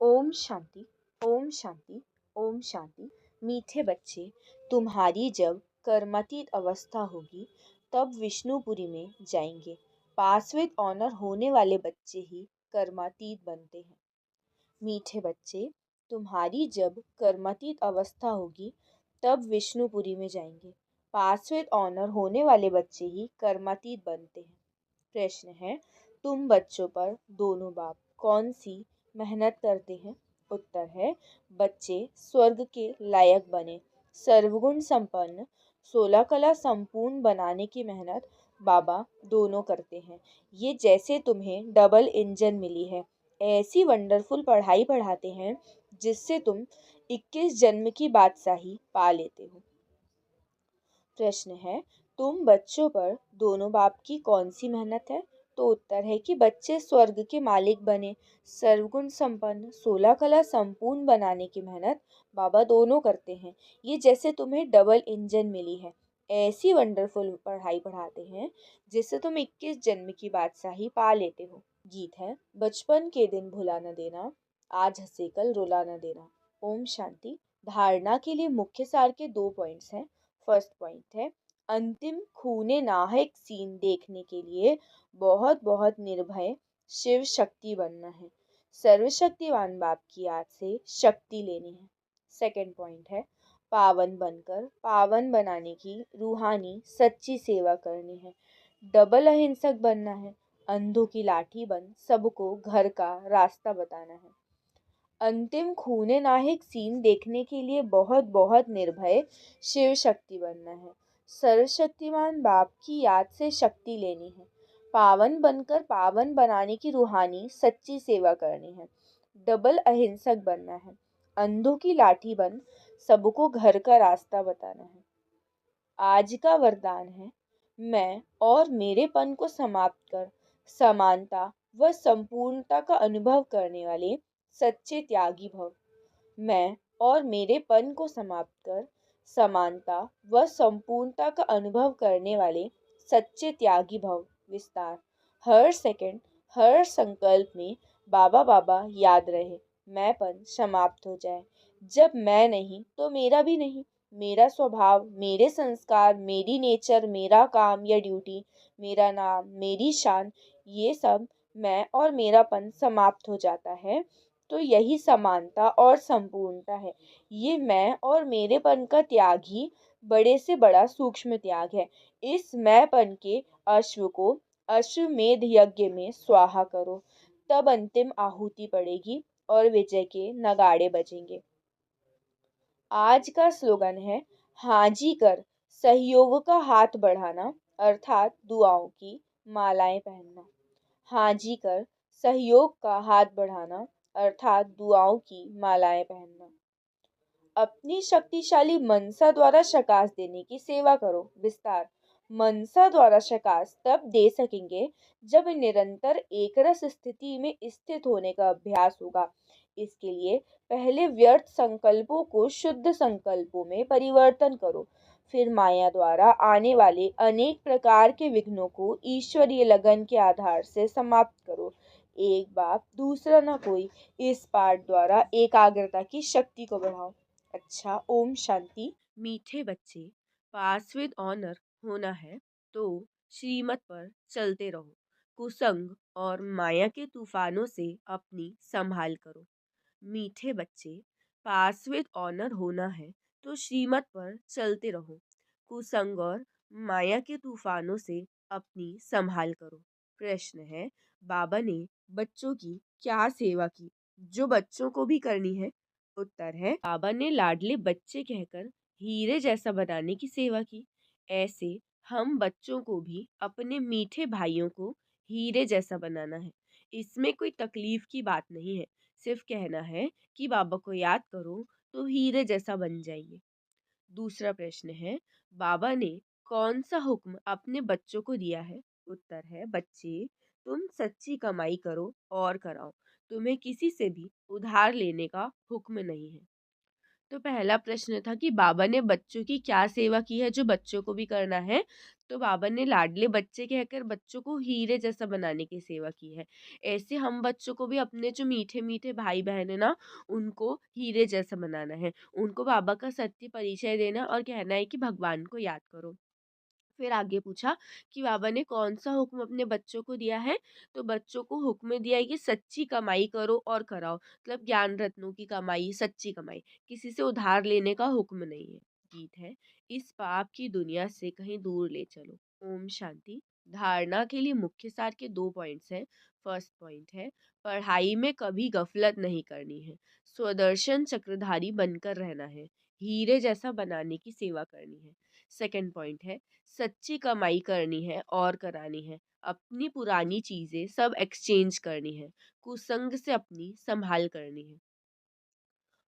ओम शांति। ओम शांति। ओम शांति। मीठे बच्चे, तुम्हारी जब कर्मातीत अवस्था होगी तब विष्णुपुरी में जाएंगे। पास विद ऑनर होने वाले बच्चे ही कर्मातीत बनते हैं। मीठे बच्चे, तुम्हारी जब कर्मातीत अवस्था होगी तब विष्णुपुरी में जाएंगे। पास विद ऑनर होने वाले बच्चे ही कर्मातीत बनते हैं। प्रश्न है, तुम बच्चों पर दोनों बाप कौन सी मेहनत करते हैं? उत्तर है, बच्चे स्वर्ग के लायक बने, सर्वगुण संपन्न, 16 कला संपूर्ण बनाने की मेहनत बाबा दोनों करते हैं। ये जैसे तुम्हें डबल इंजन मिली है, ऐसी वंडरफुल पढ़ाई पढ़ाते हैं जिससे तुम 21 जन्म की बादशाही पा लेते हो। प्रश्न है, तुम बच्चों पर दोनों बाप की कौन सी मेहनत है? तो उत्तर है कि बच्चे स्वर्ग के मालिक बने, सर्वगुण संपन्न, 16 कला संपूर्ण बनाने की मेहनत बाबा दोनों करते हैं। ये जैसे तुम्हें डबल इंजन मिली है, ऐसी वंडरफुल पढ़ाई पढ़ाते हैं जिससे तुम 21 जन्म की बादशाही पा लेते हो। गीत है, बचपन के दिन भुला न देना, आज हंसे कल रुला न देना। ओम शांति। धारणा के लिए मुख्य सार के 2 पॉइंट्स हैं। फर्स्ट पॉइंट है, अंतिम खूने नाहक सीन देखने के लिए बहुत बहुत निर्भय शिव शक्ति बनना है। सर्वशक्तिवान बाप की याद से शक्ति लेनी है। सेकंड पॉइंट है, पावन बनकर पावन बनाने की रूहानी सच्ची सेवा करनी है। डबल अहिंसक बनना है। अंधों की लाठी बन सबको घर का रास्ता बताना है। अंतिम खूने नाहक सीन देखने के लिए बहुत बहुत निर्भय शिव शक्ति बनना है। सर्वशक्तिमान बाप की याद से शक्ति लेनी है। पावन बनकर पावन बनाने की रूहानी सच्ची सेवा करनी है। डबल अहिंसक बनना है। अंधों की लाठी बन सबको घर का रास्ता बताना है। आज का वरदान है, मैं और मेरेपन को समाप्त कर समानता व संपूर्णता का अनुभव करने वाले सच्चे त्यागी भव। मैं और मेरेपन को समाप्त कर समानता व संपूर्णता का अनुभव करने वाले सच्चे त्यागी भव। विस्तार, हर सेकंड हर संकल्प में बाबा बाबा याद रहे, मैंपन समाप्त हो जाए। जब मैं नहीं तो मेरा भी नहीं, मेरा स्वभाव, मेरे संस्कार, मेरी नेचर, मेरा काम या ड्यूटी, मेरा नाम, मेरी शान, ये सब मैं और मेरापन समाप्त हो जाता है तो यही समानता और संपूर्णता है। ये मैं और मेरेपन का त्याग ही बड़े से बड़ा सूक्ष्म त्याग है। इस मैंपन के अश्व को अश्वमेध यज्ञ में स्वाहा करो, तब अंतिम आहुति पड़ेगी और विजय के नगाड़े बजेंगे। आज का स्लोगन है, हाजी कर सहयोग का हाथ बढ़ाना, अर्थात दुआओं की मालाएं पहनना। हाजी कर सहयोग का हाथ बढ़ाना, अर्थात दुआओं की मालाएं पहनना। अपनी शक्तिशाली मनसा द्वारा शकास देने की सेवा करो। विस्तार, मनसा द्वारा शकास तब दे सकेंगे जब निरंतर एकरस स्थिति में स्थित होने का अभ्यास होगा। इसके लिए पहले व्यर्थ संकल्पों को शुद्ध संकल्पों में परिवर्तन करो, फिर माया द्वारा आने वाले अनेक प्रकार के विघ्नों को ईश्वरीय लगन के आधार से समाप्त करो। एक बाप दूसरा न कोई, इस पाठ द्वारा एकाग्रता की शक्ति को बढ़ाओ। अच्छा, ओम शांति। मीठे बच्चे, पास विद ऑनर होना है तो श्रीमत पर चलते रहो। कुसंग और माया के तूफानों से अपनी संभाल करो। मीठे बच्चे, पास विद ऑनर होना है तो श्रीमत पर चलते रहो। कुसंग और माया के तूफानों से अपनी संभाल करो। प्रश्न है, बाबा ने बच्चों की क्या सेवा की जो बच्चों को भी करनी है? उत्तर है, बाबा ने लाडले बच्चे कहकर हीरे जैसा बनाने की सेवा की। ऐसे हम बच्चों को भी अपने मीठे भाइयों को हीरे जैसा बनाना है। इसमें कोई तकलीफ की बात नहीं है, सिर्फ कहना है कि बाबा को याद करो तो हीरे जैसा बन जाइए। दूसरा प्रश्न है, बाबा ने कौन सा हुक्म अपने बच्चों को दिया है? उत्तर है, बच्चे तुम सच्ची कमाई करो और कराओ, तुम्हें किसी से भी उधार लेने का हुक्म नहीं है। तो पहला प्रश्न था कि बाबा ने बच्चों की क्या सेवा की है जो बच्चों को भी करना है। तो बाबा ने लाडले बच्चे कहकर बच्चों को हीरे जैसा बनाने की सेवा की है। ऐसे हम बच्चों को भी अपने जो मीठे मीठे भाई बहन है ना, उनको हीरे जैसा बनाना है। उनको बाबा का सत्य परिचय देना और कहना है कि भगवान को याद करो। फिर आगे पूछा कि बाबा ने कौन सा हुक्म अपने बच्चों को दिया है। तो बच्चों को हुक्म दिया है कि सच्ची कमाई करो और कराओ, मतलब ज्ञान रत्नों की कमाई, सच्ची कमाई, किसी से उधार लेने का हुक्म नहीं है। गीत है, इस पाप की दुनिया से कहीं दूर ले चलो। ओम शांति। धारणा के लिए मुख्य सार के 2 पॉइंट्स हैं। फर्स्ट पॉइंट है, पढ़ाई में कभी गफलत नहीं करनी है, स्वदर्शन चक्रधारी बनकर रहना है, हीरे जैसा बनाने की सेवा करनी है। सेकंड पॉइंट है, सच्ची कमाई करनी है और करानी है, अपनी पुरानी चीजें सब एक्सचेंज करनी है, कुसंग से अपनी संभाल करनी है,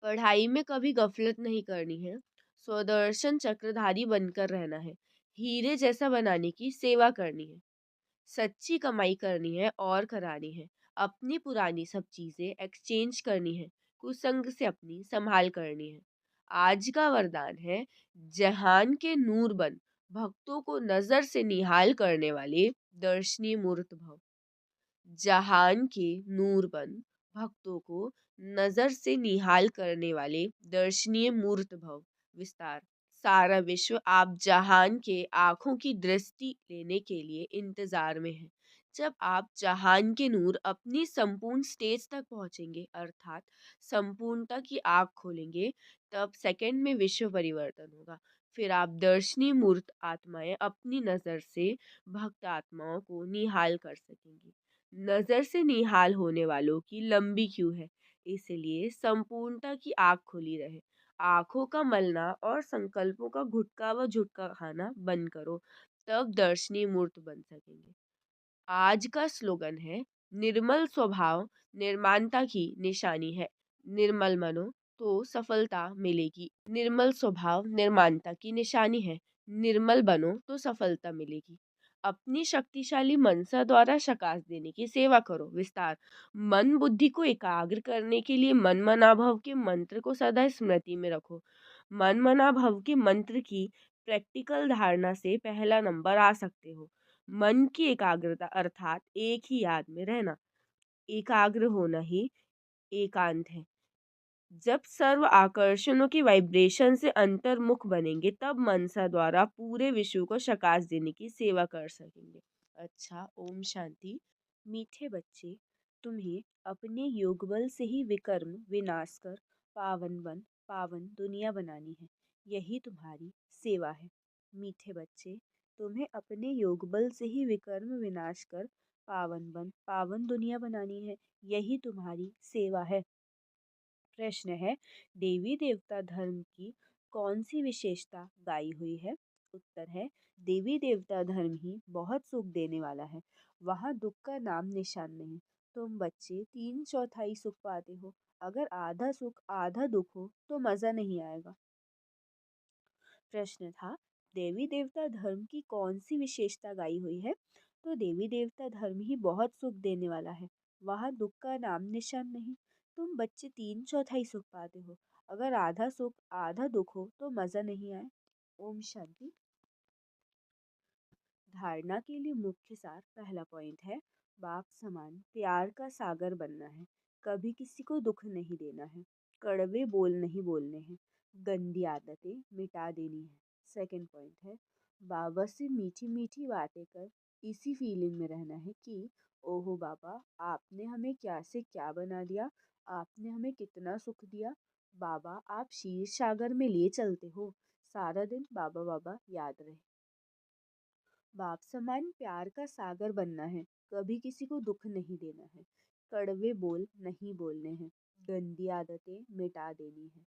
पढ़ाई में कभी गफलत नहीं करनी है, स्वदर्शन चक्रधारी बनकर रहना है, हीरे जैसा बनाने की सेवा करनी है, सच्ची कमाई करनी है और करानी है, अपनी पुरानी सब चीजें एक्सचेंज करनी है, कुसंग से अपनी संभाल करनी है। आज का वरदान है, जहान के नूर बन, भक्तों को नजर से निहाल करने वाले दर्शनीय मूर्त भव। जहान के नूर बन, भक्तों को नजर से निहाल करने वाले दर्शनीय मूर्त भव। विस्तार, सारा विश्व आप जहान के आंखों की दृष्टि लेने के लिए इंतजार में है। जब आप जहान के नूर अपनी संपूर्ण स्टेज तक पहुंचेंगे, अर्थात संपूर्णता की आंख खोलेंगे, तब सेकंड में विश्व परिवर्तन होगा। फिर आप दर्शनीय मूर्त आत्माएं अपनी नजर से भक्त आत्माओं को निहाल कर सकेंगी। नजर से निहाल होने वालों की लंबी क्यू है, इसलिए संपूर्णता की आंख खुली रहे। आंखों का मलना और संकल्पों का गुटका व झुटका खाना बंद करो, तब दर्शनीय मूर्त बन सकेंगे। आज का स्लोगन है, निर्मल स्वभाव निर्माणता की निशानी है, निर्मल मनो तो सफलता मिलेगी। निर्मल स्वभाव निर्माणता की निशानी है, निर्मल बनो तो सफलता मिलेगी। अपनी शक्तिशाली मनसा द्वारा शकाश देने की सेवा करो। विस्तार, मन बुद्धि को एकाग्र करने के लिए मन मना भव के मंत्र को सदा स्मृति में रखो। मन मना भव के मंत्र की प्रैक्टिकल धारणा से पहला नंबर आ सकते हो। मन की एकाग्रता अर्थात एक ही याद में रहना, एकाग्र होना ही एकांत है। जब सर्व आकर्षणों की वाइब्रेशन से अंतर्मुख बनेंगे, तब मनसा द्वारा पूरे विश्व को शकाश देने की सेवा कर सकेंगे। अच्छा, ओम शांति। मीठे बच्चे, तुम्हें अपने योग बल से ही विकर्म विनाश कर पावन दुनिया बनानी है, यही तुम्हारी सेवा है। मीठे बच्चे, तुम्हें अपने योग बल से ही विकर्म विनाश कर पावन दुनिया बनानी है, यही तुम्हारी सेवा है। प्रश्न है, देवी देवता धर्म की कौन सी विशेषता गाई हुई है? उत्तर है, देवी देवता धर्म ही बहुत सुख देने वाला है, वहाँ दुख का नाम निशान नहीं। तुम बच्चे 3/4 सुख पाते हो, अगर आधा सुख आधा दुख हो तो मज़ा नहीं आएगा। प्रश्न था, देवी देवता धर्म की कौन सी विशेषता गाई हुई है? तो देवी देवता धर्म ही बहुत सुख देने वाला है, वहाँ दुख का नाम निशान नहीं। तुम बच्चे 3/4 सुख पाते हो, अगर आधा सुख आधा दुख हो तो मज़ा नहीं आए। ओम शांति। धारणा के लिए मुख्य सार, पहला पॉइंट है, बाप समान प्यार का सागर बनना है, कभी किसी को दुख नहीं देना है, कड़वे बोल नहीं बोलने हैं, गंदी आदतें मिटा देनी है। सेकंड पॉइंट है, बाबा से मीठी मीठी बातें कर इसी फीलिंग में रहना है कि ओहो बाबा, आपने हमें क्या से क्या बना दिया, आपने हमें कितना सुख दिया, बाबा आप शीर सागर में ले चलते हो, सारा दिन बाबा बाबा याद रहे। बाप समान प्यार का सागर बनना है, कभी किसी को दुख नहीं देना है, कड़वे बोल नहीं बोलने हैं, गंदी आदतें मिटा देनी है।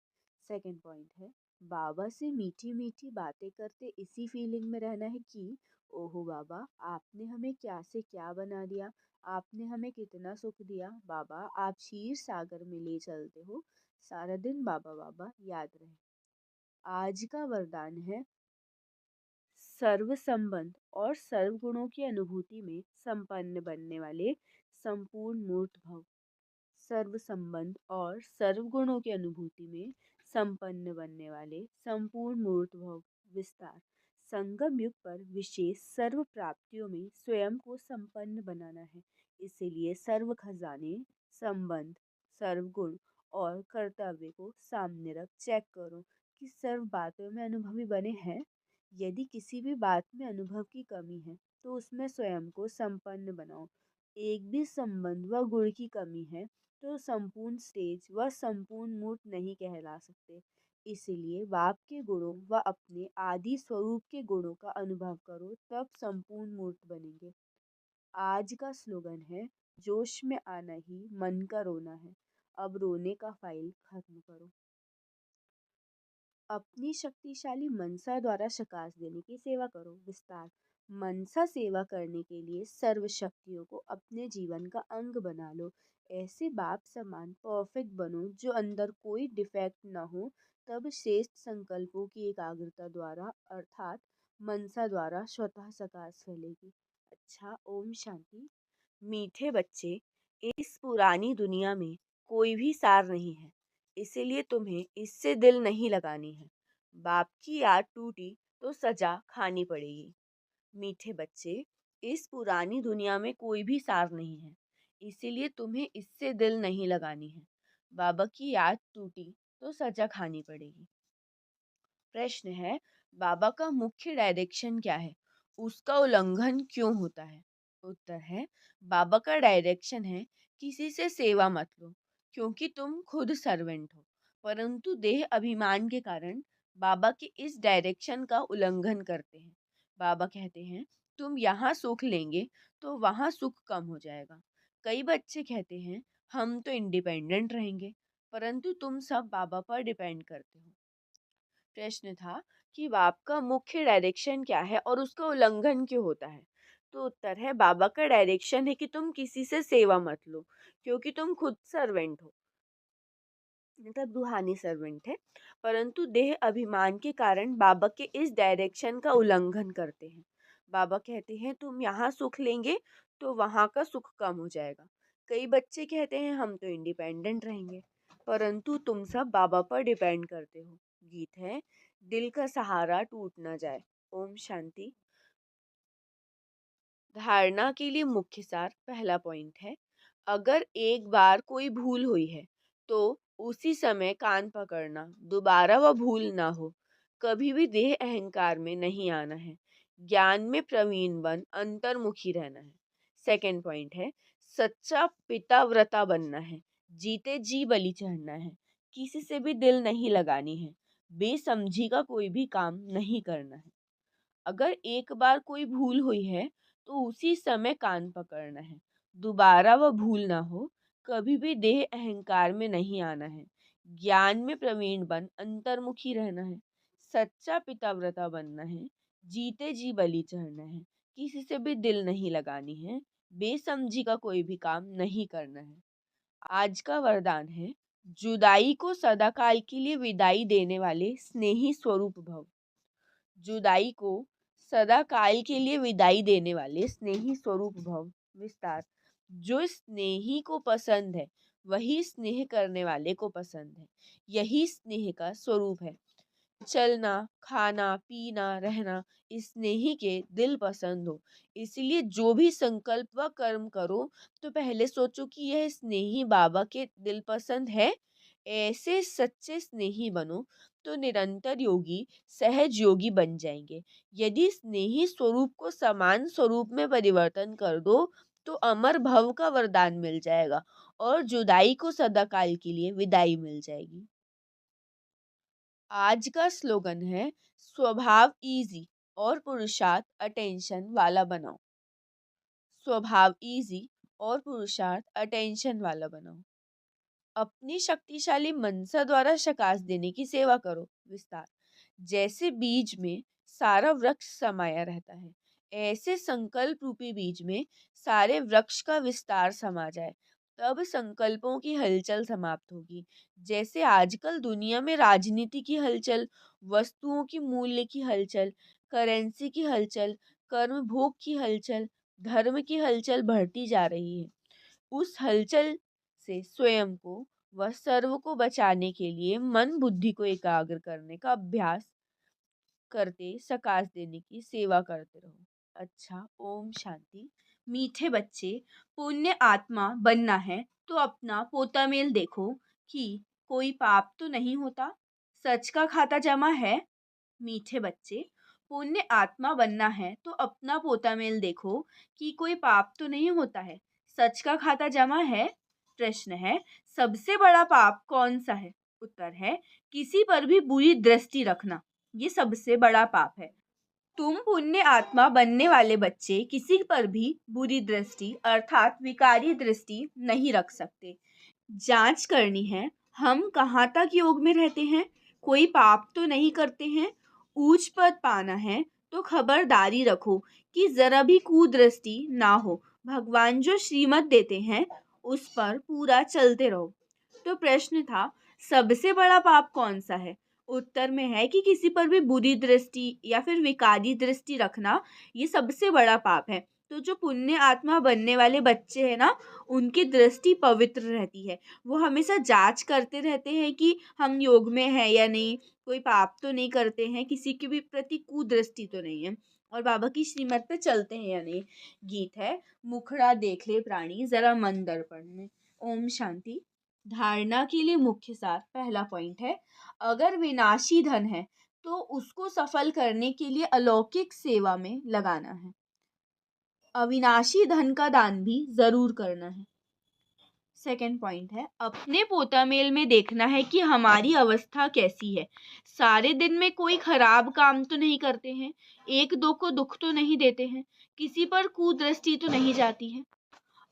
सेकंड पॉइंट है, बाबा से मीठी मीठी बातें करते इसी फीलिंग में रहना है कि ओहो बाबा, आपने हमें क्या से क्या बना दिया, आपने हमें कितना सुख दिया, बाबा आप क्षीर सागर में ले चलते हो, सारा दिन बाबा बाबा याद रहे। आज का वरदान है, सर्व संबंध और सर्व गुणों की अनुभूति में संपन्न बनने वाले संपूर्ण मूर्त भव। सर्व संबंध और सर्व गुणों की अनुभूति में संपन्न बनने वाले संपूर्ण मूर्त भव विस्तार। संगम युग पर विशेष सर्व प्राप्तियों में स्वयं को संपन्न बनाना है। इसीलिए सर्व खजाने, संबंध, सर्व गुण और कर्तव्य को सामने रख चेक करो कि सर्व बातों में अनुभवी बने हैं। यदि किसी भी बात में अनुभव की कमी है तो उसमें स्वयं को संपन्न बनाओ। एक भी संबंध व गुण की कमी है तो संपूर्ण स्टेज व संपूर्ण मूर्त नहीं कहला सकते। इसीलिए बाप के गुणों व अपने आदि स्वरूप के गुणों का अनुभव करो, तब संपूर्ण मूर्त बनेंगे। आज का स्लोगन है, जोश में आना ही मन का रोना है, अब रोने का फाइल खत्म करो। अपनी शक्तिशाली मनसा द्वारा शकाश देने की सेवा करो। विस्तार। मनसा सेवा करने के लिए सर्व शक्तियों को अपने जीवन का अंग बना लो। ऐसे बाप समान परफेक्ट बनो जो अंदर कोई डिफेक्ट न हो। तब श्रेष्ठ संकल्पों की एकाग्रता द्वारा अर्थात मनसा द्वारा स्वतः सकाश फैलेगी। अच्छा, ओम शांति। मीठे बच्चे, इस पुरानी दुनिया में कोई भी सार नहीं है, इसीलिए तुम्हें इससे दिल नहीं लगानी है। बाप की याद टूटी तो सजा खानी पड़ेगी। मीठे बच्चे, इस पुरानी दुनिया में कोई भी सार नहीं है, इसीलिए तुम्हें इससे दिल नहीं लगानी है। बाबा की याद टूटी तो सजा खानी पड़ेगी। प्रश्न है, बाबा का मुख्य डायरेक्शन क्या है, उसका उल्लंघन क्यों होता है? उत्तर है, बाबा का डायरेक्शन है, किसी से सेवा मत लो, क्योंकि तुम खुद सर्वेंट हो। परंतु देह अभिमान के कारण बाबा के इस डायरेक्शन का उल्लंघन करते हैं। बाबा कहते हैं, तुम यहाँ सुख लेंगे तो वहाँ सुख कम हो जाएगा। कई बच्चे कहते हैं, हम तो इंडिपेंडेंट रहेंगे, परंतु तुम सब बाबा पर डिपेंड करते हो। प्रश्न था कि बाप का मुख्य डायरेक्शन क्या है और उसका उल्लंघन क्यों होता है। तो उत्तर है, बाबा का डायरेक्शन है कि तुम किसी से सेवा मत लो, क्योंकि तुम खुद सर्वेंट हो, मतलब रूहानी सर्वेंट है। परंतु देह अभिमान के कारण बाबा के इस डायरेक्शन का उल्लंघन करते हैं। बाबा कहते हैं, तुम यहाँ सुख लेंगे तो वहाँ का सुख कम हो जाएगा। कई बच्चे कहते हैं, हम तो इंडिपेंडेंट रहेंगे, परंतु तुम सब बाबा पर डिपेंड करते हो। गीत है, दिल का सहारा टूट ना जाए। ओम शांति। धारणा के लिए मुख्य सार। पहला पॉइंट है, अगर एक बार कोई भूल हुई है तो उसी समय कान पकड़ना, दोबारा वह भूल ना हो। कभी भी देह अहंकार में नहीं आना है। ज्ञान में प्रवीण बन अंतर्मुखी रहना है। सेकंड पॉइंट है, सच्चा पिताव्रता बनना है। जीते जी बलि चढ़ना है। किसी से भी दिल नहीं लगानी है। बेसमझी का कोई भी काम नहीं करना है। अगर एक बार कोई भूल हुई है तो उसी समय कान पकड़ना है, दोबारा वह भूल ना हो। कभी भी देह अहंकार में नहीं आना है। ज्ञान में प्रवीण बन अंतर्मुखी रहना है। सच्चा पिताव्रता बनना है। जीते जी बलि चढ़ना है। किसी से भी दिल नहीं लगानी है। बेसमझी का कोई भी काम नहीं करना है। आज का वरदान है, जुदाई को सदाकाल के लिए विदाई देने वाले स्नेही स्वरूप भव। जुदाई को सदा काल के लिए विदाई देने वाले स्नेही स्वरूप भव। विस्तार। जो स्नेही को पसंद है वही स्नेह करने वाले को पसंद है। यही स्नेह का स्वरूप है। चलना, खाना, पीना, रहना स्नेही के दिल पसंद हो। इसलिए जो भी संकल्प व कर्म करो तो पहले सोचो कि यह स्नेही बाबा के दिल पसंद है। ऐसे सच्चे स्नेही बनो तो निरंतर योगी, सहज योगी बन जाएंगे। यदि स्नेही स्वरूप को समान स्वरूप में परिवर्तन कर दो तो अमर भव का वरदान मिल जाएगा और जुदाई को सदाकाल के लिए विदाई मिल जाएगी। आज का स्लोगन है, स्वभाव इजी और पुरुषार्थ अटेंशन वाला बनाओ। स्वभाव इजी और पुरुषार्थ अटेंशन वाला बनाओ। अपनी शक्तिशाली मनसा द्वारा शकाश देने की सेवा करो। विस्तार। जैसे बीज में सारा वृक्ष समाया रहता है, ऐसे संकल्प रूपी बीज में सारे वृक्ष का विस्तार समा जाए, तब संकल्पों की हलचल समाप्त होगी। जैसे आजकल दुनिया में राजनीति की हलचल, वस्तुओं की मूल्य की हलचल, करेंसी की हलचल, कर्म भोग की हलचल, धर्म की हलचल बढ़ती जा रही है, उस हलचल से स्वयं को वह सर्व को बचाने के लिए मन बुद्धि को एकाग्र करने का अभ्यास करते सकाश देने की सेवा करते रहो। अच्छा, ओम शांति। मीठे बच्चे, पुण्य आत्मा बनना है तो अपना पोता मेल देखो कि कोई पाप तो नहीं होता, सच का खाता जमा है। मीठे बच्चे, पुण्य आत्मा बनना है तो अपना पोता मेल देखो कि कोई पाप तो नहीं होता है, सच का खाता जमा है। प्रश्न है, सबसे बड़ा पाप कौन सा है? उत्तर है, किसी पर भी बुरी दृष्टि रखना, ये सबसे बड़ा पाप है। तुम पुण्य आत्मा बनने वाले बच्चे किसी पर भी बुरी दृष्टि अर्थात विकारी दृष्टि नहीं रख सकते। जांच करनी है, हम कहाँ तक योग में रहते हैं, कोई पाप तो नहीं करते हैं। ऊंच पद पाना है तो खबरदारी रखो कि जरा भी कुदृष्टि ना हो। भगवान जो श्रीमत देते हैं उस पर पूरा चलते रहो। तो प्रश्न था, सबसे बड़ा पाप कौन सा है? उत्तर में है कि किसी पर भी बुरी दृष्टि या फिर विकारी दृष्टि रखना, ये सबसे बड़ा पाप है। तो जो पुण्य आत्मा बनने वाले बच्चे हैं ना, उनकी दृष्टि पवित्र रहती है। वो हमेशा जांच करते रहते हैं कि हम योग में हैं या नहीं, कोई पाप तो नहीं करते हैं, किसी के भी प्रति कुदृष्टि तो नहीं है, और बाबा की श्रीमत पे चलते हैं या नहीं। गीत है, मुखड़ा देख ले प्राणी जरा मन दर्पण में। ओम शांति। धारणा के लिए मुख्य सार, पहला पॉइंट है, अगर विनाशी धन है तो उसको सफल करने के लिए अलौकिक सेवा में लगाना है। अविनाशी धन का दान भी जरूर करना है। सेकंड पॉइंट है, अपने पोता मेल में देखना है कि हमारी अवस्था कैसी है। सारे दिन में कोई खराब काम तो नहीं करते हैं, एक दो को दुख तो नहीं देते हैं, किसी पर कुदृष्टि तो नहीं जाती है।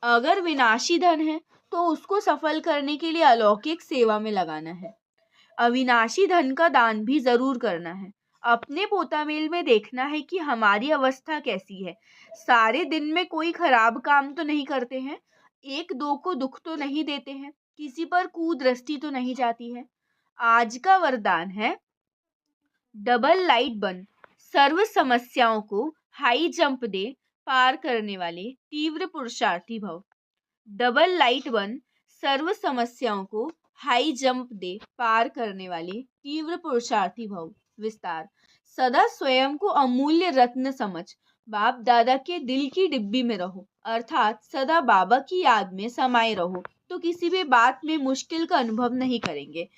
अगर विनाशी धन है तो उसको सफल करने के लिए अलौकिक सेवा में लगाना है। अविनाशी धन का दान भी जरूर करना है। अपने पोता मेल में देखना है कि हमारी अवस्था कैसी है। सारे दिन में कोई खराब काम तो नहीं करते हैं, एक दो को दुख तो नहीं देते हैं, किसी पर कुदृष्टि तो नहीं जाती है। आज का वरदान है, डबल लाइट बन, सर्व समस्याओं को हाई जंप दे, पार करने वाले तीव्र पुरुषार्थी भव। डबल लाइट बन, सर्व समस्याओं को हाई जंप दे, पार करने वाले तीव्र पुरुषार्थी भव। विस्तार, सदा स्वयं को अमूल्य रत्न समझ बाप दादा के दिल की डिब्बी में रहो, अर्थात सदा बाबा की याद में समाये रहो, तो किसी भी बात में मुश्किल का अनुभव नहीं करेंगे,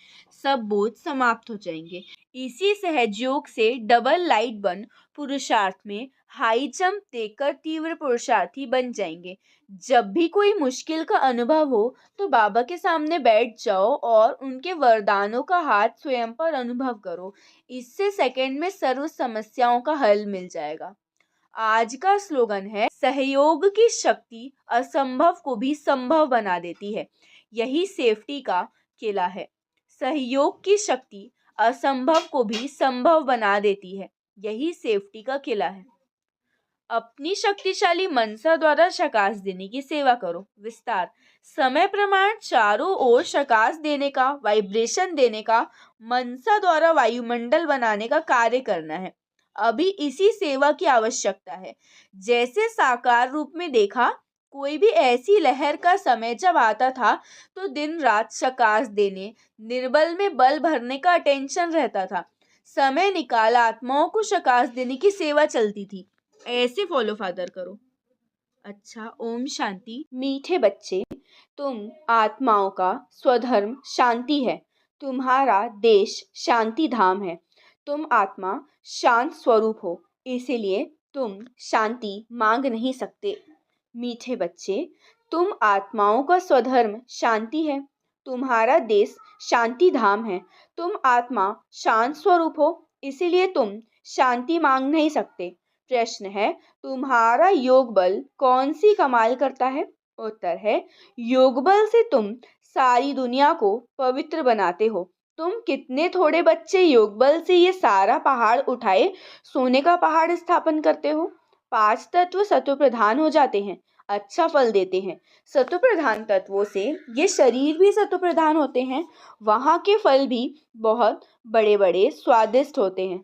सब बोझ समाप्त हो जाएंगे। इसी सहजयोग से डबल लाइट बन पुरुषार्थ में हाई जंप देकर तीव्र पुरुषार्थी बन जाएंगे। जब भी कोई मुश्किल का अनुभव हो तो बाबा के सामने बैठ जाओ और उनके वरदानों का हाथ स्वयं पर अनुभव करो। इससे सेकंड में सर्व समस्याओं का हल मिल जाएगा। आज का स्लोगन है, सहयोग की शक्ति असंभव को भी संभव बना देती है, यही सेफ्टी का किला है। सहयोग की शक्ति असंभव को भी संभव बना देती है, यही सेफ्टी का किला है। अपनी शक्तिशाली मनसा द्वारा शकाश देने की सेवा करो। विस्तार, समय प्रमाण चारों ओर शकाश देने का, वाइब्रेशन देने का, मनसा द्वारा वायुमंडल बनाने का कार्य करना है। अभी इसी सेवा की आवश्यकता है। जैसे साकार रूप में देखा, कोई भी ऐसी लहर का समय जब आता था तो दिन रात शकाश देने, निर्बल में बल भरने का अटेंशन रहता था। समय निकाल आत्माओं को शकाश देने की सेवा चलती थी। ऐसे फॉलो फादर करो। अच्छा, ओम शांति। मीठे बच्चे, तुम आत्माओं का स्वधर्म शांति है, तुम्हारा देश शांति धाम है। तुम आत्मा शांत स्वरूप हो, इसीलिए तुम शांति मांग नहीं सकते। मीठे बच्चे, तुम आत्माओं का स्वधर्म शांति है, तुम्हारा देश शांति धाम है। तुम आत्मा शांत स्वरूप हो, इसीलिए तुम शांति मांग नहीं सकते। प्रश्न है, तुम्हारा योग बल कौन सी कमाल करता है? उत्तर है, योग बल से तुम सारी दुनिया को पवित्र बनाते हो। तुम कितने थोड़े बच्चे योग बल से ये सारा पहाड़ उठाए सोने का पहाड़ स्थापन करते हो। 5 तत्व सत्व प्रधान हो जाते हैं, अच्छा फल देते हैं। सत्व प्रधान तत्वों से ये शरीर भी सत्व प्रधान होते हैं, वहाँ के फल भी बहुत बड़े बड़े स्वादिष्ट होते हैं।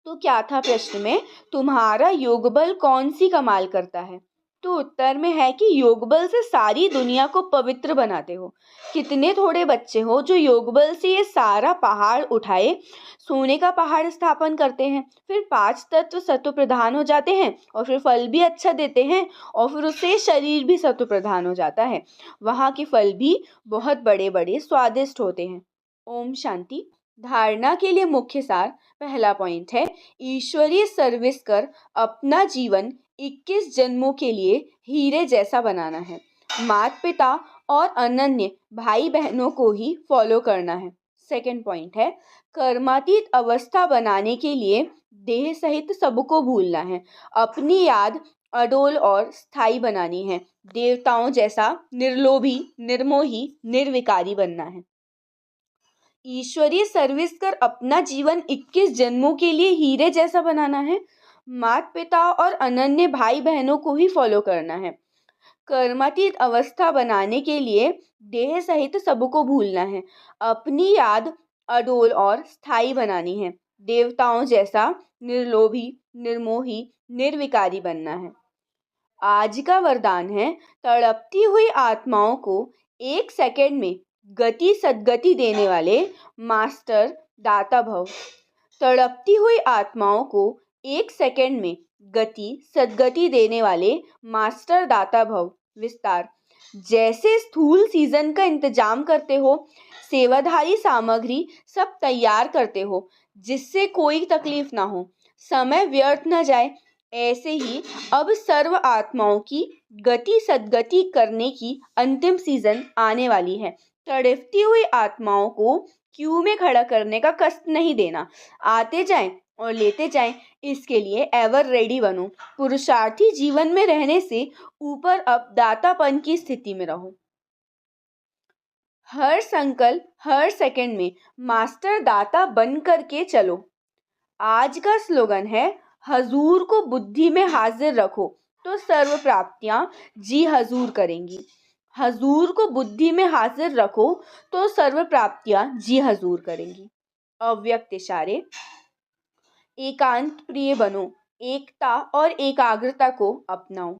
तो क्या था प्रश्न में, तुम्हारा योग बल कौन सी कमाल करता है? तो उत्तर में है कि योग बल से सारी दुनिया को पवित्र बनाते हो। कितने थोड़े बच्चे हो जो योग बल से ये सारा पहाड़ उठाए सोने का पहाड़ स्थापन करते हैं। फिर 5 तत्व सत्व प्रधान हो जाते हैं और फिर फल भी अच्छा देते हैं और फिर उससे शरीर भी सत्व प्रधान हो जाता है। वहाँ के फल भी बहुत बड़े बड़े स्वादिष्ट होते हैं। ओम शांति। धारणा के लिए मुख्य सार पहला पॉइंट है, ईश्वरीय सर्विस कर अपना जीवन 21 जन्मों के लिए हीरे जैसा बनाना है। माता पिता और अनन्य भाई बहनों को ही फॉलो करना है। सेकंड पॉइंट है, कर्मातीत अवस्था बनाने के लिए देह सहित सबको भूलना है। अपनी याद अडोल और स्थायी बनानी है। देवताओं जैसा निर्लोभी, निर्मोही, निर्विकारी बनना है। ईश्वरीय सर्विस कर अपना जीवन 21 जन्मों के लिए हीरे जैसा बनाना है। माता पिता और अनन्य भाई बहनों को ही फॉलो करना है। कर्मातीत अवस्था बनाने के लिए देह सहित सबको भूलना है। अपनी याद अडोल और स्थायी बनानी है। देवताओं जैसा निर्लोभी, निर्मोही, निर्विकारी बनना है। आज का वरदान है, तड़पती हुई आत्माओं को 1 सेकंड में गति सद्गति देने वाले मास्टर दाता भव। तड़पती हुई आत्माओं को 1 सेकंड में गति सद्गति देने वाले मास्टर दाता भव। विस्तार। जैसे स्थूल सीजन का इंतजाम करते हो, सेवाधारी सामग्री सब तैयार करते हो जिससे कोई तकलीफ ना हो, समय व्यर्थ न जाए, ऐसे ही अब सर्व आत्माओं की गति सद्गति करने की अंतिम सीजन आने वाली है। तड़पती हुई आत्माओं को क्यू में खड़ा करने का कष्ट नहीं देना। आते जाएं और लेते जाएं, इसके लिए एवर रेडी बनो। पुरुषार्थी जीवन में रहने से ऊपर अब दातापन की स्थिति में रहो। हर संकल्प, हर सेकंड में मास्टर दाता बन करके चलो। आज का स्लोगन है, हजूर को बुद्धि में हाजिर रखो तो सर्व प्राप्तियां जी हजूर करेंगी। हजूर को बुद्धि में हाजिर रखो तो सर्व प्राप्तियां जी हजूर करेंगी। अव्यक्त इशारे। एकांत प्रिय बनो, एकता और एकाग्रता को अपनाओ।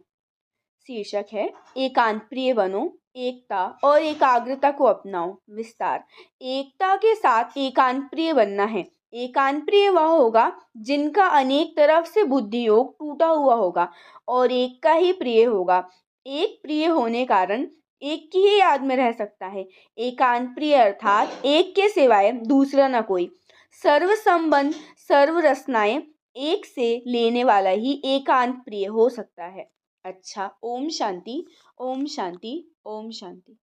शीर्षक है, एकांत प्रिय बनो, एकता और एकाग्रता को अपनाओ। विस्तार। एकता के साथ एकांत प्रिय बनना है। एकांत प्रिय वह होगा जिनका अनेक तरफ से बुद्धि योग टूटा हुआ होगा और एक का ही प्रिय होगा। एक प्रिय होने कारण एक की ही याद में रह सकता है। एकांत प्रिय अर्थात एक के सिवाय दूसरा न कोई। सर्व संबंध, सर्व रसनाएं एक से लेने वाला ही एकांत प्रिय हो सकता है। अच्छा, ओम शांति, ओम शांति, ओम शांति।